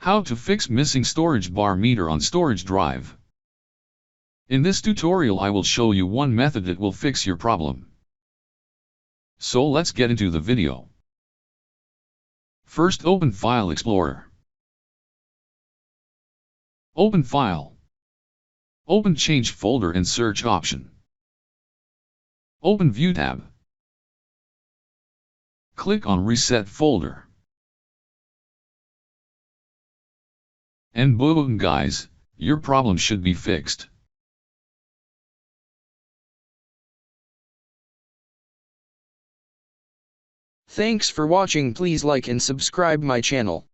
How to fix missing storage bar meter on storage drive. In this tutorial I will show you one method that will fix your problem. So let's get into the video. First, open File Explorer. Open File. Open Change Folder and Search option. Open View tab. Click on Reset Folder. And boom guys, your problem should be fixed. Thanks for watching. Please like and subscribe my channel.